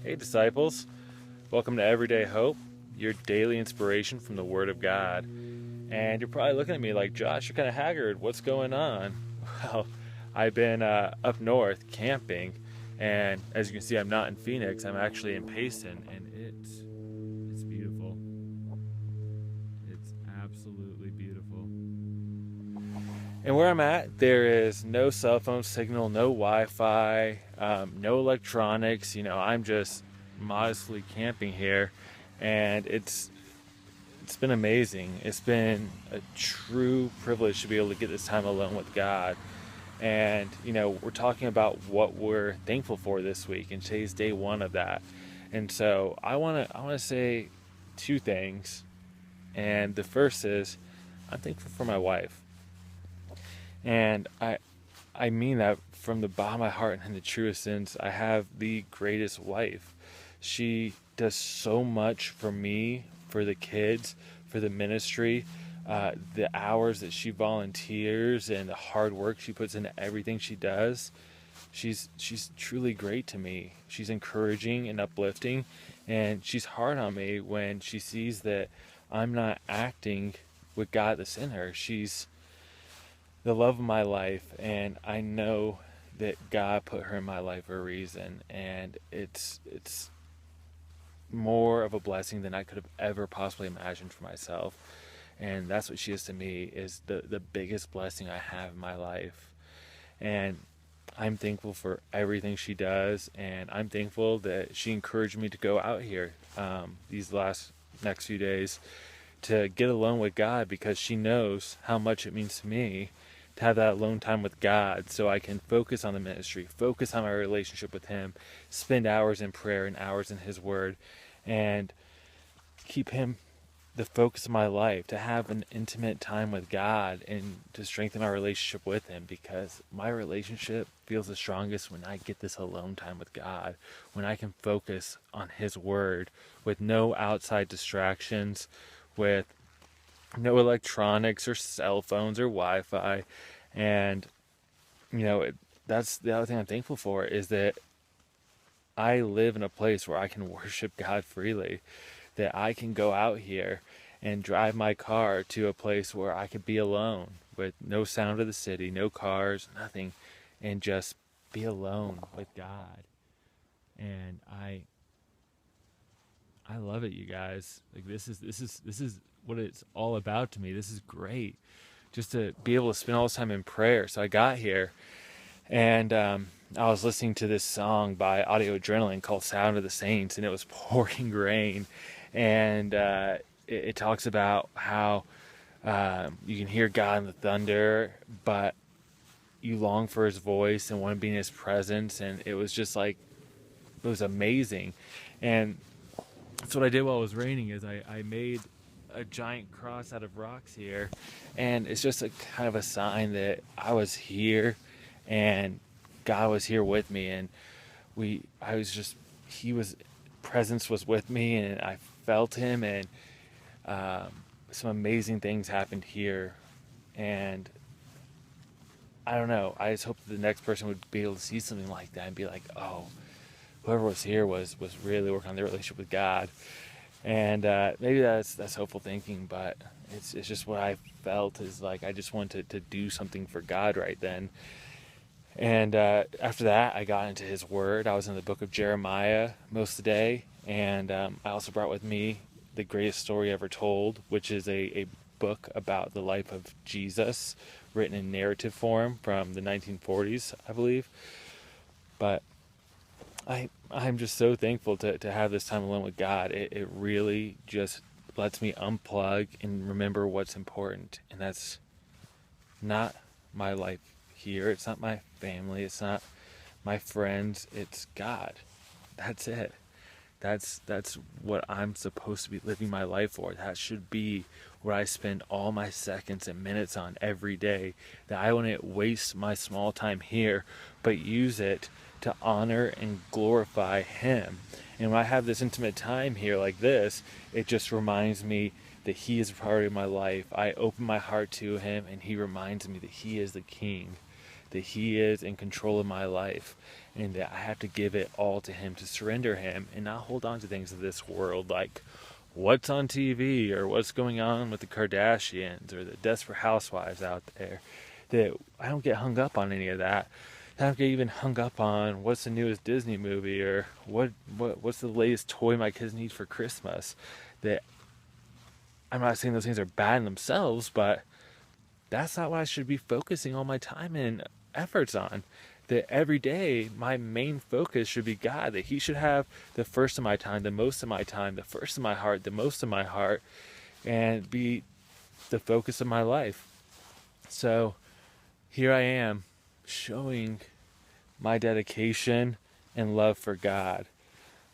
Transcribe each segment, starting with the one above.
Hey, disciples. Welcome to Everyday Hope, your daily inspiration from the Word of God. And you're probably looking at me like, Josh, you're kind of haggard. What's going on? Well, I've been up north camping, and as you can see, I'm not in Phoenix. I'm actually in Payson, and it's beautiful. It's absolutely beautiful. And where I'm at, there is no cell phone signal, no Wi-Fi, no electronics. I'm just modestly camping here, and it's been amazing. It's been a true privilege to be able to get this time alone with God. And we're talking about what we're thankful for this week, and today's day one of that. And so I wanna say two things. And the first is I'm thankful for my wife. And I mean that from the bottom of my heart and in the truest sense. I have the greatest wife. She does so much for me, for the kids, for the ministry, the hours that she volunteers and the hard work she puts into everything she does. She's truly great to me. She's encouraging and uplifting, and she's hard on me when she sees that I'm not acting with God that's in her. She's the love of my life, and I know that God put her in my life for a reason, and it's more of a blessing than I could have ever possibly imagined for myself. And that's what she is to me, is the biggest blessing I have in my life. And I'm thankful for everything she does, and I'm thankful that she encouraged me to go out here these next few days to get alone with God, because she knows how much it means to me to have that alone time with God, so I can focus on the ministry, focus on my relationship with Him, spend hours in prayer and hours in His Word, and keep Him the focus of my life, to have an intimate time with God and to strengthen my relationship with Him, because my relationship feels the strongest when I get this alone time with God, when I can focus on His Word with no outside distractions, with no electronics or cell phones or Wi-Fi. And that's the other thing I'm thankful for, is that I live in a place where I can worship God freely, that I can go out here and drive my car to a place where I could be alone with no sound of the city, no cars, nothing, and just be alone with God. And I love it, you guys. Like, this is what it's all about to me. This is great, just to be able to spend all this time in prayer. So I got here, and I was listening to this song by Audio Adrenaline called "Sound of the Saints," and it was pouring rain, and it talks about how you can hear God in the thunder, but you long for His voice and want to be in His presence. And it was just like, it was amazing. And so what I did while it was raining is I made a giant cross out of rocks here, and it's just a kind of a sign that I was here and God was here with me, and I was just, He was, presence was with me, and I felt Him, and some amazing things happened here. And I don't know, I just hope that the next person would be able to see something like that and be like, oh, whoever was here was really working on their relationship with God. And maybe that's hopeful thinking, but it's just what I felt, is like I just wanted to do something for God right then. And after that, I got into His Word. I was in the book of Jeremiah most of the day, and I also brought with me The Greatest Story Ever Told, which is a book about the life of Jesus, written in narrative form from the 1940s, I believe. But I'm just so thankful to have this time alone with God. It really just lets me unplug and remember what's important. And that's not my life here. It's not my family. It's not my friends. It's God. That's it. That's what I'm supposed to be living my life for. That should be what I spend all my seconds and minutes on every day. That I wouldn't waste my small time here, but use it to honor and glorify Him. And when I have this intimate time here like this, it just reminds me that He is a priority of my life. I open my heart to Him, and He reminds me that He is the King, that he is in control of my life, and that I have to give it all to him, to surrender him, and not hold on to things of this world like what's on TV or what's going on with the Kardashians or the Desperate Housewives out there. That I don't get hung up on any of that. I don't get even hung up on what's the newest Disney movie or what's the latest toy my kids need for Christmas. That I'm not saying those things are bad in themselves, but that's not what I should be focusing all my time and efforts on. That every day my main focus should be God, that he should have the first of my time, the most of my time, the first of my heart, the most of my heart, and be the focus of my life. So here I am showing my dedication and love for God.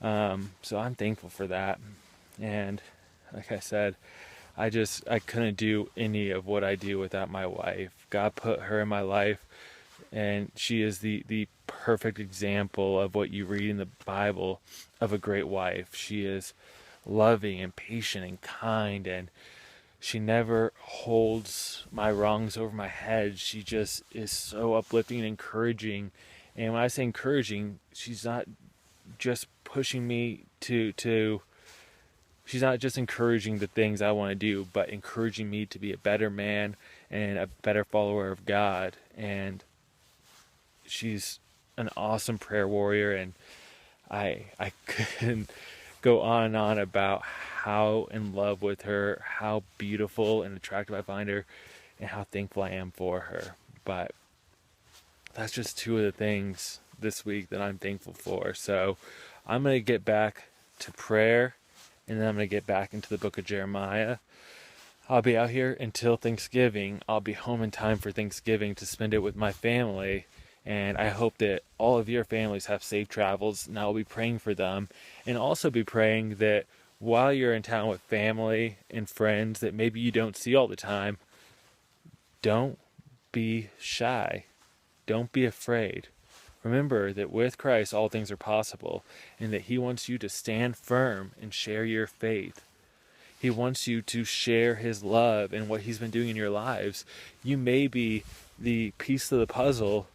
So I'm thankful for that. And like I said, I couldn't do any of what I do without my wife. God put her in my life, and she is the perfect example of what you read in the Bible of a great wife. She is loving and patient and kind, and she never holds my wrongs over my head. She just is so uplifting and encouraging. And when I say encouraging, she's not just pushing me to she's not just encouraging the things I want to do, but encouraging me to be a better man and a better follower of God. And she's an awesome prayer warrior, and I couldn't go on and on about how in love with her, how beautiful and attractive I find her, and how thankful I am for her. But that's just two of the things this week that I'm thankful for. So I'm going to get back to prayer, and then I'm going to get back into the book of Jeremiah. I'll be out here until Thanksgiving. I'll be home in time for Thanksgiving to spend it with my family. And I hope that all of your families have safe travels, and I'll be praying for them. And also be praying that while you're in town with family and friends that maybe you don't see all the time, don't be shy. Don't be afraid. Remember that with Christ all things are possible, and that he wants you to stand firm and share your faith. He wants you to share his love and what he's been doing in your lives. You may be the piece of the puzzle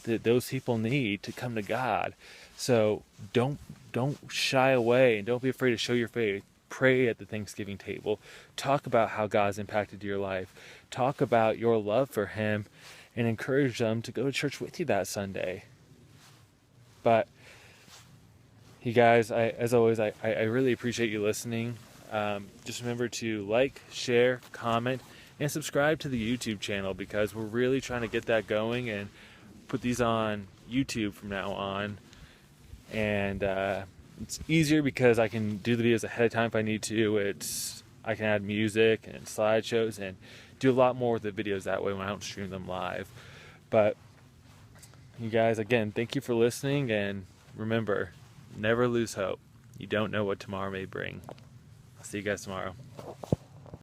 that those people need to come to God. So don't shy away, and don't be afraid to show your faith. Pray at the Thanksgiving table. Talk about how God's impacted your life. Talk about your love for him, and encourage them to go to church with you that Sunday. But you guys, as always, I really appreciate you listening. Just remember to like, share, comment, and subscribe to the YouTube channel, because we're really trying to get that going and put these on YouTube from now on. And it's easier because I can do the videos ahead of time if I need to. I can add music and slideshows and do a lot more with the videos that way when I don't stream them live. But you guys, again, thank you for listening, and remember, never lose hope. You don't know what tomorrow may bring. I'll see you guys tomorrow.